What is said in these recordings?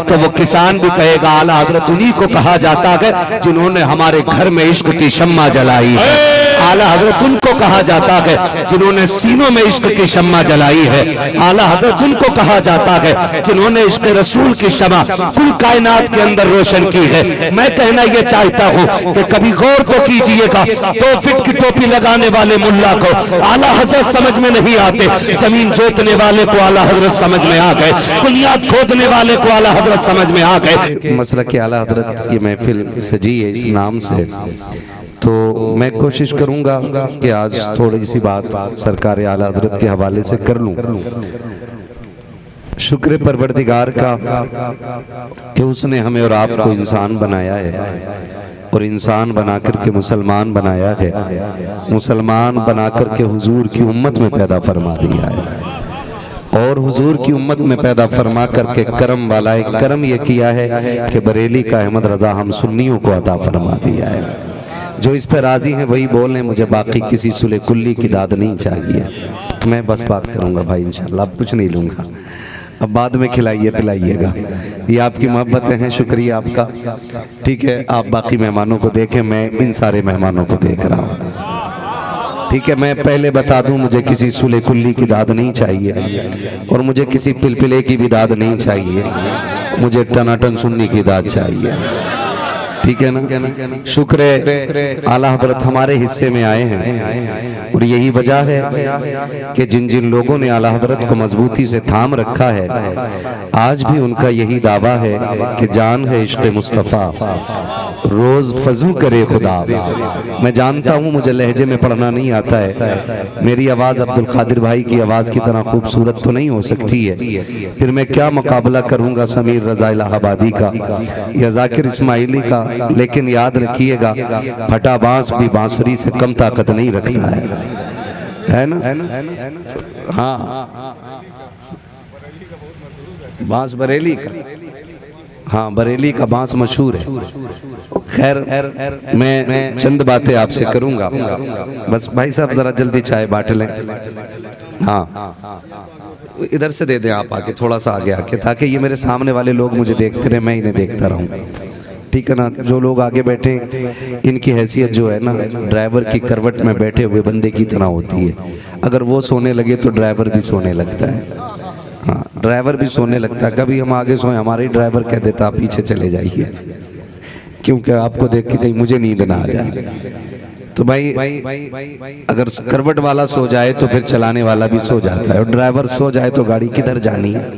تو وہ کسان بھی کہے گا اعلیٰ حضرت انہی کو کہا جاتا ہے جنہوں نے ہمارے گھر میں عشق کی شمع جلائی ہے۔ اعلیٰ حضرت ان کو کہا جاتا ہے جنہوں نے سینوں میں عشق کی شمع جلائی ہے۔ اعلیٰ حضرت ان کو کہا جاتا ہے جنہوں نے عشق رسول کی شمع کل کائنات کے اندر روشن کی ہے۔ میں کہنا یہ چاہتا ہوں کہ کبھی غور تو کیجئے گا، 2 فٹ کی ٹوپی لگانے والے ملا کو اعلیٰ حضرت سمجھ میں نہیں آتے، زمین جوتنے والے کو اعلیٰ حضرت سمجھ میں آ گئے، بنیاد کھودنے والے کو اعلیٰ حضرت سمجھ میں آ گئے۔ مسلک اعلیٰ حضرت یہ محفل سجی ہے اس نام سے، تو میں کوشش کروں گا کہ آج تھوڑی سی بات سرکار اعلیٰ حضرت کے حوالے سے کر لوں۔ شکر پروردگار کا کہ اس نے ہمیں اور آپ کو انسان بنایا ہے، اور انسان بنا کر کے مسلمان بنایا ہے، مسلمان بنا کر کے حضور کی امت میں پیدا فرما دیا ہے، اور حضور کی امت میں پیدا فرما کر کے کرم والا ایک کرم یہ کیا ہے کہ بریلی کا احمد رضا ہم سنیوں کو عطا فرما دیا ہے۔ جو اس پہ راضی ہیں وہی بولیں، مجھے باقی کسی سلے کلی کی داد نہیں چاہیے۔ میں بس بات کروں گا بھائی انشاءاللہ، اب کچھ نہیں لوں گا، اب بعد میں کھلائیے پلائیے گا، یہ آپ کی محبتیں ہیں، شکریہ آپ کا، ٹھیک ہے۔ آپ باقی مہمانوں کو دیکھیں، میں ان سارے مہمانوں کو دیکھ رہا ہوں، ٹھیک ہے۔ میں پہلے بتا دوں مجھے کسی سلے کلی کی داد نہیں چاہیے، اور مجھے کسی پلپلے کی بھی داد نہیں چاہیے، مجھے ٹناٹن سنی کی داد چاہیے، ٹھیک ہے نا۔ شکر ہے اعلیٰ حضرت ہمارے حصے میں آئے ہیں، اور یہی وجہ ہے کہ جن جن لوگوں نے اعلیٰ حضرت کو مضبوطی سے تھام رکھا ہے، آج بھی ان کا یہی دعویٰ ہے کہ جان ہے عشق مصطفیٰ، روز فضو کرے خدا۔ میں جانتا ہوں مجھے لہجے میں پڑھنا نہیں آتا ہے، میری آواز عبدالقادر بھائی کی آواز کی طرح خوبصورت تو نہیں ہو سکتی ہے، پھر میں کیا مقابلہ کروں گا سمیر رضا الہ آبادی کا یا ذاکر اسماعیلی کا، لیکن یاد رکھیے گا پھٹا بانس بھی بانسری سے کم طاقت نہیں رکھتا ہے نا۔ ہاں بانس بریلی کا، ہاں بریلی کا بانس مشہور ہے۔ خیر میں چند باتیں آپ سے کروں گا، بس بھائی صاحب ذرا جلدی چائے بانٹ لیں، ہاں ادھر سے دے دیں آپ آگے، تھوڑا سا آگے آکے، تاکہ یہ میرے سامنے والے لوگ مجھے دیکھتے رہے، میں انہیں دیکھتا رہوں، ٹھیک ہے نا۔ جو لوگ آگے بیٹھے ان کی حیثیت جو ہے نا ڈرائیور کی کروٹ میں بیٹھے ہوئے بندے کی طرح ہوتی ہے، اگر وہ سونے لگے تو ڈرائیور بھی سونے لگتا ہے، ہاں ڈرائیور بھی سونے لگتا ہے۔ کبھی ہم آگے سوئیں، ہمارے ڈرائیور کہہ دیتا آپ پیچھے چلے جائیے، کیونکہ آپ کو دیکھ کے کہیں مجھے نیند نہ آ جائے۔ تو بھائی اگر کروٹ والا سو جائے تو پھر چلانے والا بھی سو جاتا ہے، اور ڈرائیور سو جائے تو گاڑی کدھر جانی ہے،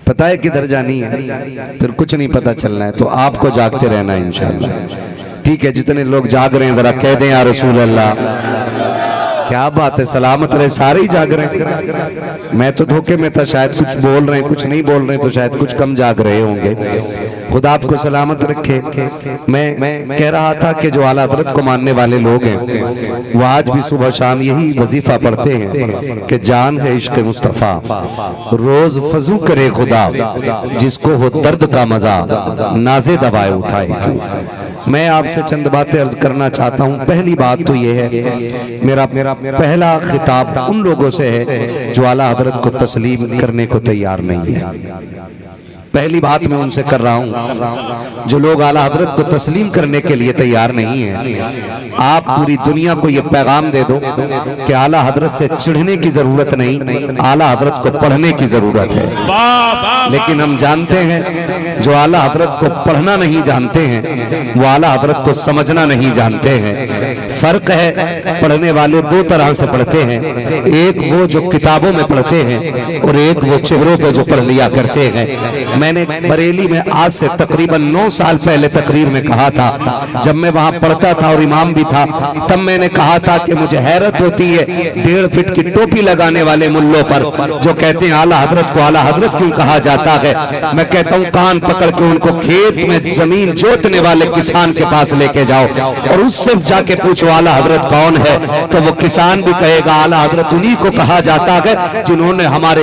پتہ ہے کدھر جانی ہے، پھر کچھ نہیں پتہ چلنا ہے۔ تو آپ کو جاگتے رہنا ہے انشاءاللہ، ٹھیک ہے۔ جتنے لوگ جاگ رہے ہیں ذرا کہہ دیں یا رسول اللہ، کیا بات ہے، سلامت رہے، سارے ہی جاگ رہے ہیں۔ میں تو دھوکے میں تھا، شاید کچھ بول رہے ہیں کچھ نہیں بول رہے ہیں، تو شاید کچھ کم جاگ رہے ہوں گے۔ خدا آپ کو سلامت رکھے۔ میں کہہ رہا تھا کہ جو اعلیٰ حضرت کو ماننے والے لوگ ہیں وہ آج بھی صبح شام یہی وظیفہ پڑھتے ہیں کہ جان ہے عشق مصطفیٰ، روز فضو کرے خدا، جس کو ہو درد کا مزہ نازے دوائے اٹھائے۔ میں آپ سے چند باتیں عرض کرنا چاہتا ہوں۔ پہلی بات تو یہ ہے، میرا پہلا خطاب ان لوگوں سے ہے جو اعلیٰ حضرت کو تسلیم کرنے کو تیار نہیں ہے۔ پہلی بات میں ان سے کر رہا ہوں جو لوگ اعلیٰ حضرت کو تسلیم کرنے کے لیے تیار نہیں ہیں، آپ پوری دنیا کو یہ پیغام دے دو کہ اعلیٰ حضرت سے چڑھنے کی ضرورت نہیں، اعلیٰ حضرت کو پڑھنے کی ضرورت ہے۔ لیکن ہم جانتے ہیں جو اعلیٰ حضرت کو پڑھنا نہیں جانتے ہیں وہ اعلیٰ حضرت کو سمجھنا نہیں جانتے ہیں۔ فرق ہے، پڑھنے والے دو طرح سے پڑھتے ہیں، ایک وہ جو کتابوں میں پڑھتے ہیں اور ایک وہ چہروں پہ جو پڑھ لیا کرتے ہیں۔ میں نے بریلی میں آج سے تقریباً 9 سال پہلے تقریر میں کہا تھا، جب میں وہاں پڑھتا تھا اور امام بھی تھا، تب میں نے کہا تھا کہ مجھے حیرت ہوتی ہے 1.5 فٹ کی ٹوپی لگانے والے ملوں پر جو کہتے ہیں اعلیٰ حضرت کو اعلیٰ حضرت کیوں کہا جاتا ہے۔ میں کہتا ہوں کان پکڑ کے ان کو کھیت میں زمین جوتنے والے کسان کے پاس لے کے جاؤ اور اس سے جا کے پوچھو اعلیٰ حضرت کون ہے، تو وہ کسان بھی کہے گا اعلیٰ حضرت انہی کو کہا جاتا ہے جنہوں نے ہمارے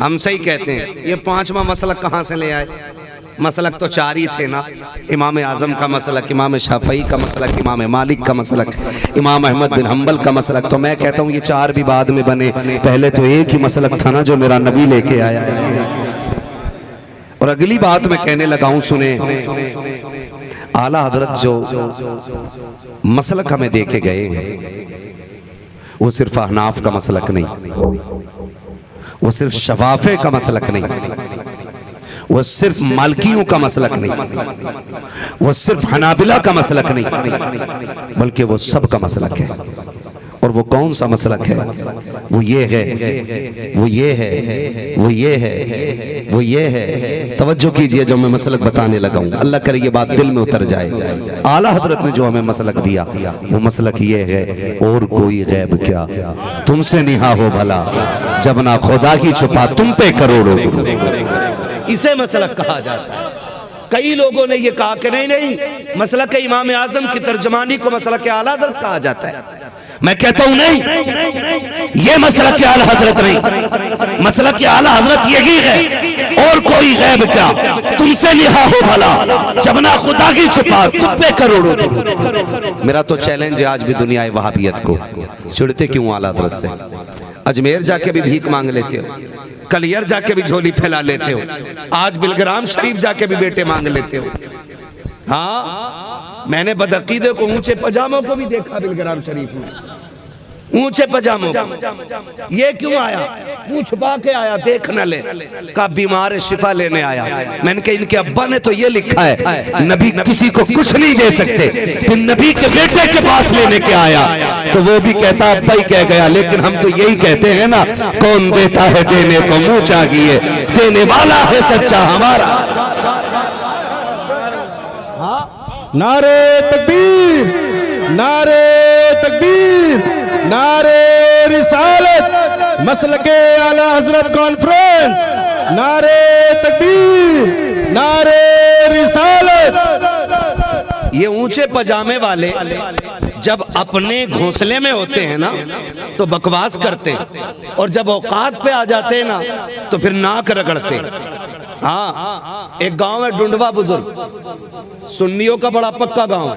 ہم صحیح کہتے ہیں. یہ پانچواں مسلک کہاں سے لے آئے؟ مسلک تو چار ہی تھے نا. امام اعظم کا مسلک، امام شافعی کا مسلک، امام مالک کا مسلک، امام احمد بن حنبل کا مسلک. تو میں کہتا ہوں یہ چار بھی بعد میں بنے، پہلے تو ایک ہی مسلک تھا نا جو میرا نبی لے کے آیا. اور اگلی بات میں کہنے لگا ہوں، سنیں. اعلیٰ حضرت جو مسلک ہمیں دے کے گئے ہیں وہ صرف احناف کا مسلک نہیں، وہ صرف شفافے کا مسلک نہیں، وہ صرف مالکیوں کا مسلک نہیں، وہ صرف حنابلہ کا مسلک نہیں، بلکہ وہ سب کا مسلک ہے. اور وہ کون سا مسلک ہے؟ وہ یہ ہے، وہ یہ ہے، وہ یہ ہے، وہ یہ ہے. توجہ کیجئے جو میں مسلک بتانے لگا ہوں، اللہ کرے یہ بات دل میں اتر جائے. اعلیٰ حضرت نے جو ہمیں مسلک دیا وہ مسلک یہ ہے، اور کوئی غیب کیا تم سے نہا ہو بھلا، جب نہ خدا ہی چھپا تم پہ کروڑوں. اسے مسلک کہا جاتا ہے. کئی لوگوں نے یہ کہا کہ نہیں مسلک امام اعظم کی ترجمانی کو مسلک اعلیٰ حضرت کہا جاتا ہے. میں کہتا ہوں نہیں، یہ مسلک اعلیٰ حضرت نہیں، مسلک اعلیٰ حضرت یہی ہے، اور کوئی غیب کیا تم سے نہا ہو بھلا، جب نہ خدا کی چھپا تم پہ کروڑوں. میرا تو چیلنج ہے آج بھی دنیا وہابیت کو، چھڑتے کیوں اعلیٰ حضرت سے؟ اجمیر جا کے بھی بھیک مانگ لیتے ہو، کلیر جا کے بھی جھولی پھیلا لیتے ہو، آج بلگرام شریف جا کے بھی بیٹے مانگ لیتے ہو. ہاں، میں نے بدعقیدے کو اونچے پجاموں کو بھی دیکھا بلگرام شریف میں، اونچے پجاموں کو. یہ کیوں آیا؟ منہ چھپا کے آیا، دیکھ نہ لے. کہا بیمار شفا لینے آیا. میں نے کہا ان کے ابا نے تو یہ لکھا ہے نبی کسی کو کچھ نہیں دے سکتے، پھر نبی کے بیٹے کے پاس لینے کے آیا تو وہ بھی کہتا ابا ہی کہہ گیا. لیکن ہم تو یہی کہتے ہیں نا، کون دیتا ہے دینے کو منہ چاہیے، دینے والا ہے سچا ہمارا. نعرے تکبیر، نعرے تکبیر، نعرے رسالت، مسلک اعلیٰ حضرت کانفرنس. نعرے تکبیر، نعرے رسالت. یہ اونچے پجامے والے جب اپنے گھونسلے میں ہوتے ہیں نا تو بکواس کرتے، اور جب اوقات پہ آ جاتے ہیں نا تو پھر ناک رگڑتے. ہاں، ایک گاؤں ہے ڈنڈوا بزرگ، سنیوں کا بڑا پکا گاؤں ہے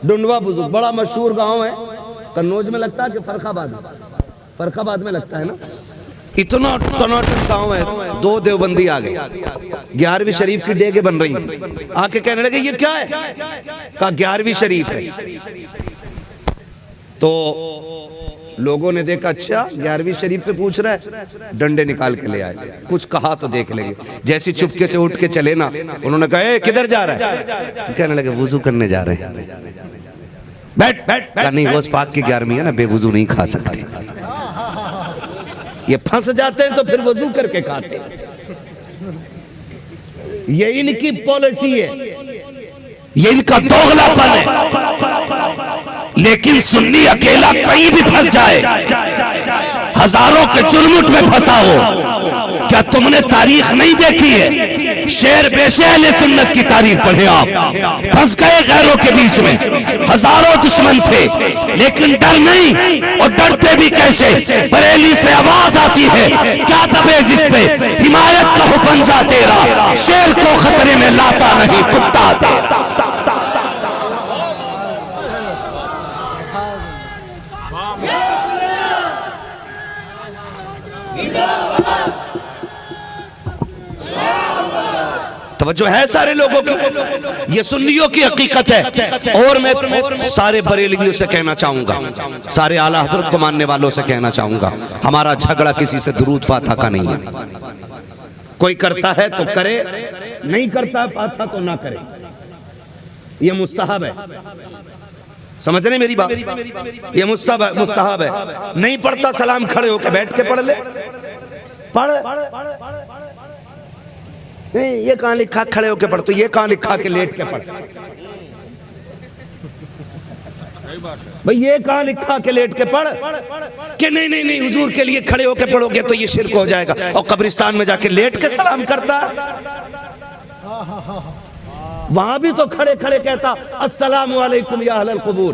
ڈنڈوا بزرگ، بڑا مشہور گاؤں ہے. کنوج میں لگتا ہے کہ فرخ آباد میں لگتا ہے نا. اتنا ٹناٹن گاؤں ہے. دو دیوبندی آ گئے، 11ویں شریف کی ڈیگیں بن رہی تھی. آ کے کہنے لگے یہ کیا ہے؟ کہا 11ویں شریف ہے. تو لوگوں نے دیکھا اچھا 11ویں شریف پہ پوچھ رہا ہے، ڈنڈے نکال کے لے آئے. کچھ کہا تو دیکھ لیں گے. جیسی چپکے سے اٹھ کے چلے نا، انہوں نے کہا اے کدھر جا رہا ہے؟ تو کہنے لگے وضو کرنے جا رہے ہیں. بیٹھ. کہا نہیں، غوث پاک کی 11ویں ہے نا، بے وضو نہیں کھا سکتے. یہ پھنس جاتے ہیں تو پھر وضو کر کے کھاتے. یہ ان کی پالیسی ہے، یہ ان کا دوغلا پن ہے. لیکن سنی اکیلا کہیں بھی پھنس جائے، ہزاروں کے چرمٹ میں پھنسا ہو. کیا تم نے تاریخ نہیں دیکھی ہے؟ شیر بیشے اہل سنت کی تاریخ پڑھیں آپ. پھنس گئے غیروں کے بیچ میں، ہزاروں دشمن تھے لیکن ڈر نہیں. اور ڈرتے بھی کیسے؟ بریلی سے آواز آتی ہے، کیا دبے جس پہ حمایت کا حکم جا تیرا، شیر کو خطرے میں لاتا نہیں کتا تیرا. توجہ ہے سارے لوگوں کی؟ یہ سنیوں کی حقیقت ہے. اور میں سارے بریلویوں سے کہنا چاہوں گا، سارے اعلیٰ حضرت کو ماننے والوں سے کہنا چاہوں گا، ہمارا جھگڑا کسی سے درود فاتحہ کا نہیں ہے. کوئی کرتا ہے تو کرے، نہیں کرتا ہے فاتحہ تو نہ کرے. یہ مستحب ہے. سمجھ رہے میری بات؟ یہ مستحب ہے. نہیں پڑھتا سلام کھڑے ہو کے بیٹھ کے پڑھ لے. پڑھ. نہیں یہ کہاں لکھا کھڑے ہو کے پڑھ، تو یہ کہاں لکھا کہ لیٹ کے پڑھ. بھئی یہ کہاں لکھا کہ لیٹ کے پڑھ، کہ نہیں حضور کے لیے کھڑے ہو کے پڑھو گے تو یہ شرک ہو جائے گا. اور قبرستان میں جا کے لیٹ کے سلام کرتا، وہاں بھی تو کھڑے کھڑے کہتا السلام علیکم یا اہل القبور.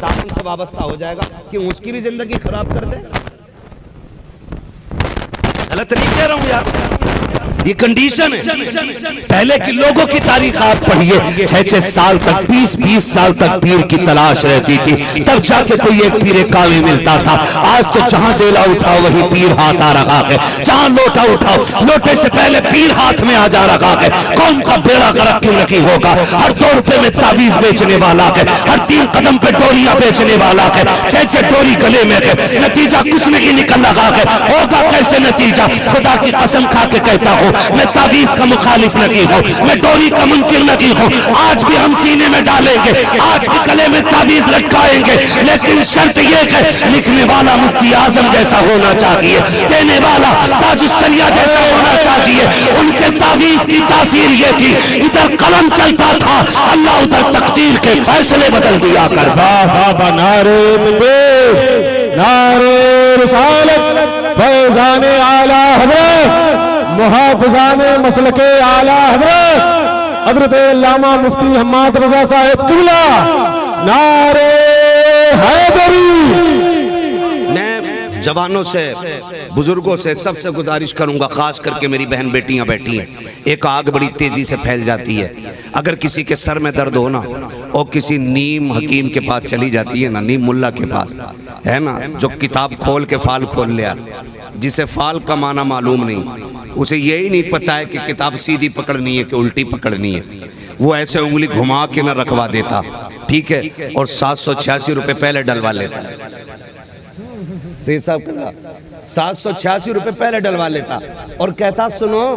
تعاون سے وابستہ ہو جائے گا کہ اس کی بھی زندگی خراب کر دے؟ غلط نہیں کہہ رہا ہوں یار، یہ کنڈیشن ہے۔ پہلے کے لوگوں کی تاریخ آپ پڑھیے، 6 سال تک 20 سال تک پیر کی تلاش رہتی تھی، تب جا کے کوئی ایک پیر کامل ملتا تھا۔ آج تو جہاں ڈیلا اٹھاؤ وہی پیر ہاتھ آ رہا ہے، جہاں لوٹا اٹھاؤ لوٹے سے پہلے پیر ہاتھ میں آ جا رہا ہے۔ قوم کا بیڑا غرق کیوں نہیں ہوگا؟ ہر 2 روپے میں تعویذ بیچنے والا ہے، ہر 3 قدم پہ ڈوریاں بیچنے والا ہے، 6 ڈوری گلے میں ہے، نتیجہ کچھ نہیں نکل رہا ہے۔ ہوگا کیسے نتیجہ؟ خدا کی قسم کھا کے کہتا ہوں، میں تعویذ کا مخالف نہیں ہوں، میں ڈوری کا منکر نہیں ہوں۔ آج بھی ہم سینے میں ڈالیں گے، آج بھی گلے میں تعویذ لٹکائیں گے، لیکن شرط یہ ہے لکھنے والا مفتی اعظم جیسا ہونا چاہیے، دینے والا تاج الشریعہ جیسا ہونا چاہیے۔ ان کے تعویذ کی تاثیر یہ تھی، ادھر قلم چلتا تھا، اللہ ادھر تقدیر کے فیصلے بدل دیا کر۔ بابا نعرے تکبیر، نعرے رسالت، فیضان اعلی حضرت، محافظان مسلک اعلی حضرت حضرت علامہ مفتی حماد رضا صاحب قبلہ، نعرے حیدری۔ میں جوانوں سے، بزرگوں سے، سب سے گزارش کروں گا، خاص کر کے میری بہن بیٹیاں بیٹھی ہیں، ایک آگ بڑی تیزی سے پھیل جاتی ہے۔ اگر کسی کے سر میں درد ہونا اور کسی نیم حکیم کے پاس چلی جاتی ہے نا، نیم ملا کے پاس ہے نا، جو کتاب کھول کے فال کھول لیا، جسے فال کا معنی معلوم نہیں، اسے یہی نہیں پتا ہے کہ کتاب سیدھی پکڑنی ہے کہ الٹی پکڑنی ہے، وہ ایسے انگلی گھما کے نہ رکھوا دیتا، ٹھیک ہے، اور 786 روپے پہلے ڈلوا لیتا ہے۔ 786 روپے پہلے ڈلوا لیتا اور کہتا سنو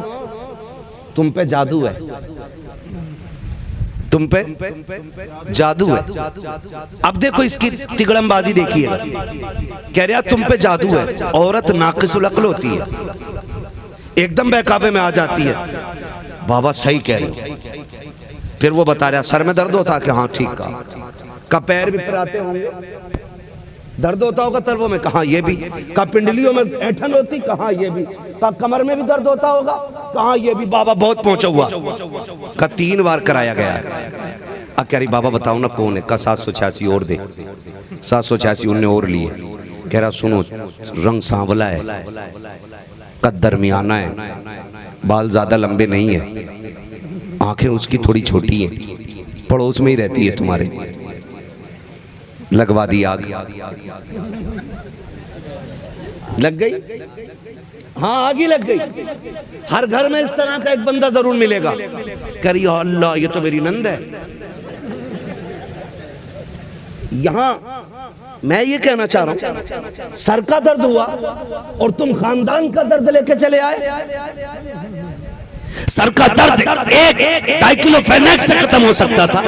تم پہ جادو ہے، تم پہ جادو ہے۔ اب دیکھو اس کی تگڑم بازی دیکھیے گا، کہہ رہا تم پہ جادو ہے۔ عورت ناقص العقل ہوتی ہے، ایک دم بہکاوے میں آ جاتی ہے، بابا صحیح کہہ رہے، پھر وہ بتا رہا سر میں درد ہوتا کہ ہاں ٹھیک کہا، پیر بھی پھراتے ہوں گے، درد ہوتا ہوگا تلووں میں، کہاں یہ بھی، کہا پنڈلیوں میں ایٹھن ہوتی، کہاں یہ بھی، کہا کمر میں بھی درد ہوتا ہوگا، کہاں یہ بھی، بابا بہت پہنچا ہوا، کہا 3 بار کرایا گیا ہے۔ اب کہہ رہی بابا بتاؤ نا کون ہے؟ کہا 786 اور دے، 786 انہیں اور لیے۔ کہہ رہا سنو رنگ سانولا ہے، قد درمیانہ ہے، بال زیادہ لمبے نہیں ہیں، آنکھیں اس کی تھوڑی چھوٹی ہیں، پڑوس میں ہی رہتی ہے تمہارے، لگوا دی آگ۔ لگ گئی؟ ہاں آگ ہی لگ گئی۔ ہر گھر میں اس طرح کا ایک بندہ ضرور ملے گا، کہہ رہی اللہ یہ تو میری نند ہے۔ یہاں میں یہ کہنا چاہ رہا ہوں، سر کا درد ہوا اور تم خاندان کا درد لے کے چلے آئے۔ سر کا درد 1.5 کلو فینیکس سے ختم ہو سکتا تھا،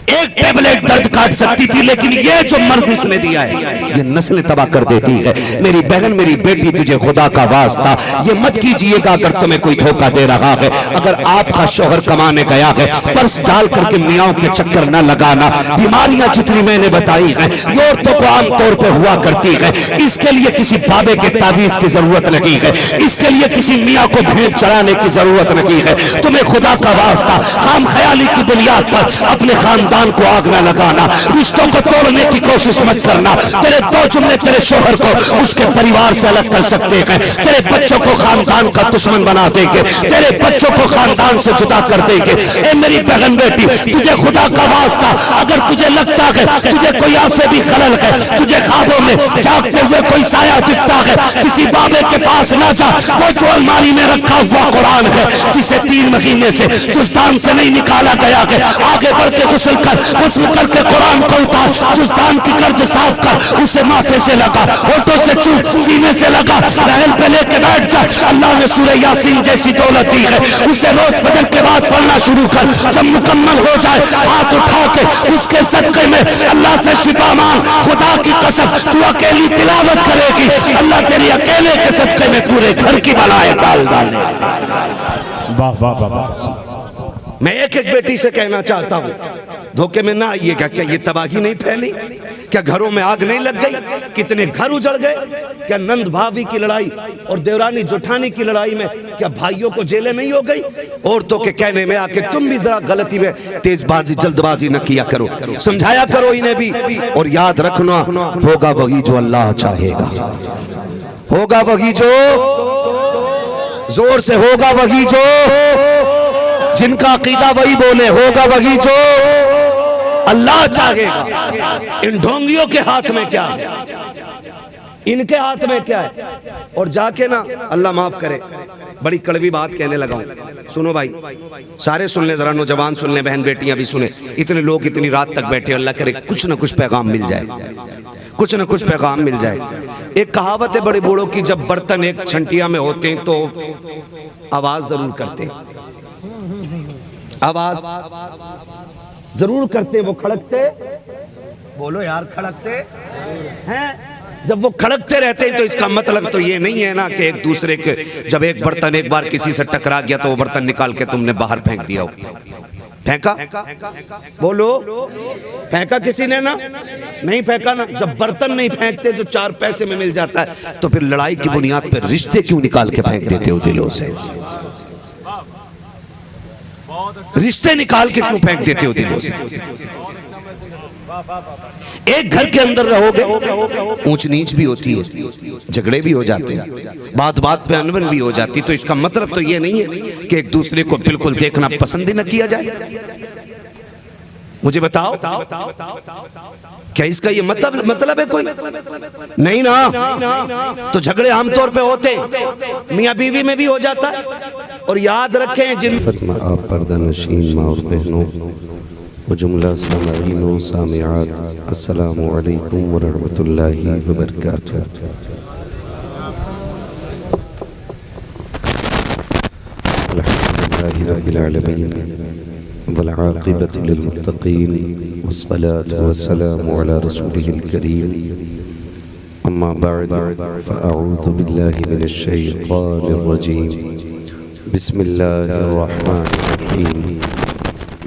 ایک ٹیبلٹ درد کاٹ سکتی تھی، لیکن یہ جو مرض اس نے دیا ہے یہ نسل تباہ کر دیتی ہے۔ میری بہن میری بیٹی تجھے خدا کا واسطہ یہ مت کیجئے گا اگر تمہیں کوئی دھوکہ دے رہا ہے۔ اگر آپ کا شوہر کمانے گیا ہے، پرس ڈال کر کے میاں کے چکر نہ لگانا۔ بیماریاں جتنی میں نے بتائی ہیں یہ عورتوں کو عام طور پہ ہوا کرتی ہے، اس کے لیے کسی بابے کے تعویذ کی ضرورت نہیں ہے، اس کے لیے کسی میاں کو بھیڑ چڑھانے کی ضرورت نہیں ہے۔ تمہیں خدا کا واسطہ خام خیالی کی بنیاد پر اپنے خاندان کو آگ نہ لگانا، رشتوں کو توڑنے کی کوشش مت کرنا۔ تیرے 2 جملے تیرے شوہر کو اس کے پریوار سے الگ کر سکتے ہیں، تیرے بچوں کو خاندان کا دشمن بنا دیں گے، تیرے بچوں کو خاندان سے جدا کر دیں گے۔ اے میری بہن بیٹی، تجھے خدا کا واسطہ اگر تجھے لگتا ہے تجھے کوئی آسے بھی خلل ہے، تجھے خوابوں میں جاگتے ہوئے کوئی سایہ دکھتا ہے، کسی بابے کے پاس نہ جا، وہ جو الماری میں رکھا ہوا قرآن ہے جسے 3 مہینے سے جزدان سے نہیں نکالا گیا ہے، آگے بڑھ کے غسل کر کے قرآن کو اتار، جزدان کی گرد صاف کر، اسے ماتھے سے لگا، ہونٹوں سے چوم، سینے سے لگا، رحل پہ لے کے بیٹھ جا۔ اللہ نے سورہ یاسین جیسی دولت دی ہے، اسے روز فجر کے بعد پڑھنا شروع کر، جب مکمل ہو جائے ہاتھ اٹھا کے اس کے صدقے میں اللہ سے شفا مانگ۔ خدا کی قسم تو اکیلی تلاوت کرے گی، اللہ تیری اکیلے کے صدقے میں پورے گھر کی بلائیں ٹال ڈالے۔ واہ واہ واہ۔ میں ایک ایک بیٹی سے کہنا چاہتا ہوں دھوکے میں نہ آئیے گا، کیا یہ تباہی نہیں پھیلی؟ کیا گھروں میں آگ نہیں لگ گئی؟ کتنے گھر اجڑ گئے؟ کیا نند بھابھی کی لڑائی اور دیورانی جٹھانی کی لڑائی میں کیا بھائیوں کو جیلیں نہیں ہو گئی؟ عورتوں کے کہنے میں آ کے تم بھی ذرا غلطی میں تیز بازی جلد بازی نہ کیا کرو، سمجھایا کرو انہیں بھی، اور یاد رکھنا ہوگا وہی جو اللہ چاہے گا، ہوگا وہی جو، زور سے ہوگا وہی جو، جن کا عقیدہ وہی بولے، ہوگا وہی جو اللہ چاہے گا۔ ان ڈھونگیوں کے ہاتھ میں کیا ہے؟ ان کے ہاتھ میں کیا ہے؟ اور جا کے نا اللہ معاف کرے، بڑی کڑوی بات کہنے لگا ہوں، سنو بھائی سارے سن لیں، ذرا نوجوان سن لیں، بہن بیٹیاں بھی سنیں، اتنے لوگ اتنی رات تک بیٹھے، اللہ کرے کچھ نہ کچھ پیغام مل جائے، کچھ نہ کچھ پیغام مل جائے۔ ایک کہاوت ہے بڑے بوڑھوں کی، جب برتن ایک چھنٹیا میں ہوتے ہیں تو آواز ضرور کرتے ہیں، آواز ضرور کرتے، وہ کھڑکتے، بولو یار کھڑکتے ہیں، جب وہ کھڑکتے رہتے ہیں تو اس کا مطلب تو یہ نہیں ہے نا کہ ایک دوسرے کے، جب ایک برتن ایک بار کسی سے ٹکرا گیا تو وہ برتن نکال کے تم نے باہر پھینک دیا ہو، پھینکا؟ بولو پھینکا کسی نے نا؟ نہیں پھینکا نا۔ جب برتن نہیں پھینکتے جو 4 پیسے میں مل جاتا ہے تو پھر لڑائی کی بنیاد پر رشتے کیوں نکال کے پھینک دیتے ہو دلوں سے؟ رشتے نکال کے کیوں پھینک دیتے ہو دلوں سے؟ ایک گھر کے اندر رہو گے اونچ نیچ بھی ہوتی ہے، جھگڑے بھی ہو جاتے ہیں، بات بات پہ انبن بھی ہو جاتی، تو اس کا مطلب تو یہ نہیں ہے کہ ایک دوسرے کو بالکل دیکھنا پسند ہی نہ کیا جائے۔ مجھے بتاؤ کیا اس کا یہ مطلب ہے کوئی؟ نہیں نا۔ تو جھگڑے عام طور پہ ہوتے ہیں، میاں بیوی میں بھی ہو جاتا ہے۔ اور یاد رکھیں جن آپ پردہ نشین ماں اور بہنوں و جملہ سامعین و سامعات، السلام علیکم ورحمۃ اللہ وبرکاتہ۔ الحمدللہ رب العالمین والعاقبۃ للمتقین والصلاة والسلام علی رسولہ الکریم، اما بعد فاعوذ باللہ من الشیطان الرجیم، بسم اللہ الرحمن الرحیم،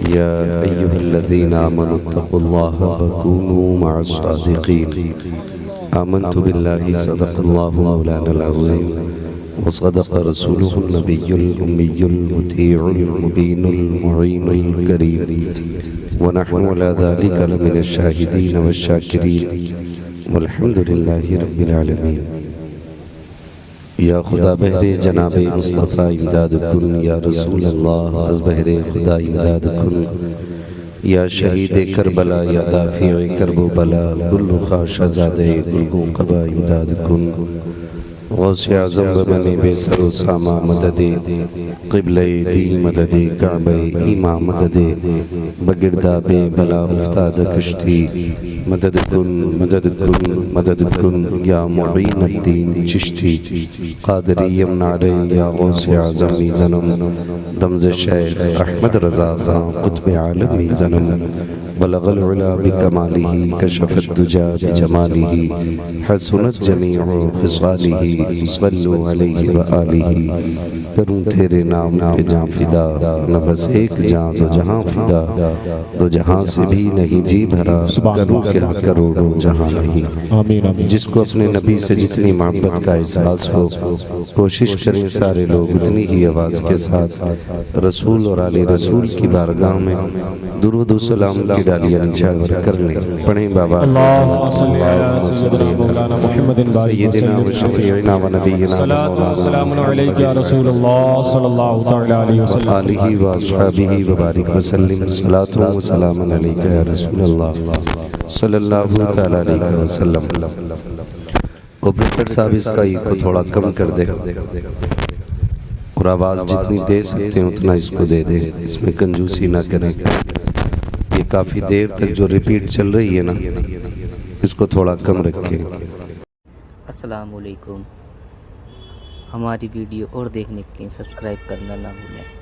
یا ایہا الذین آمنوا اتقوا اللہ وکونوا مع الصادقین، آمنت باللہ صدق اللہ مولانا العظیم وصدق رسولہ النبی الأمی المطیع المبین المعین الکریم، ونحن علی ذلک لمن الشاہدین والشاکرین، والحمد للہ رب العالمین۔ یا خدا بہر جناب مصطفیٰ امداد کن، یا رسول اللہ از بہر خدا امداد کن، یا شہید کربلا یا دافع کرب و بلا، گل خاش ازاد گلگوں قبا امداد کن، غوث اعظم بمن بے سر و ساما مدد، قبلہ دی مدد، کعبہ ایما مدد، بگردہ بے بلا افتاد کشتی، مدد کن مدد کن مدد کن، یا معین الدین چشتی، قادری یمن علی، یا غوث اعظم میزنم، دمز شیخ احمد رضا خان قطب عالمی زنم، بلغ العلا بکمالہ، کشف الدجا بجمالہ، حسنت جمیع خصالہ، صلو علیہ وآلہ۔ کروں تیرے نام پہ جان فدا، نہ بس ایک جان دو جہاں فدا، دو جہاں سے بھی نہیں جی بھرا، کروں کیا کروڑوں جہاں نہیں۔ جس کو اپنے نبی سے جتنی محبت کا احساس ہو، کوشش کریں سارے لوگ اتنی ہی آواز کے ساتھ رسول اور آل رسول کی بارگاہ میں درود و سلام کی ڈالیاں نچھاور کر لیں۔ پڑھیں بابا اللہم صلی علی سیدنا مولانا محمد سیدنا و شفیعنا و نبینا صلاة و سلام علیک یا رسول اللہ صلی اللہ تعالی علیہ وسلم، آلہ و اصحابہ وبارک وسلم، صلاة و سلام علیک یا رسول اللہ صلی اللہ تعالی علیہ وسلم۔ اوپریٹر صاحب اس کا کو تھوڑا کم کر دے اور آواز جتنی دے سکتے ہیں اتنا اس کو دے دے، اس میں کنجوسی نہ کریں۔ یہ کافی دیر تک جو ریپیٹ چل رہی ہے نا، اس کو تھوڑا کم رکھیں۔ السلام علیکم، ہماری ویڈیو اور دیکھنے کے لیے سبسکرائب کرنا نہ بھولیں۔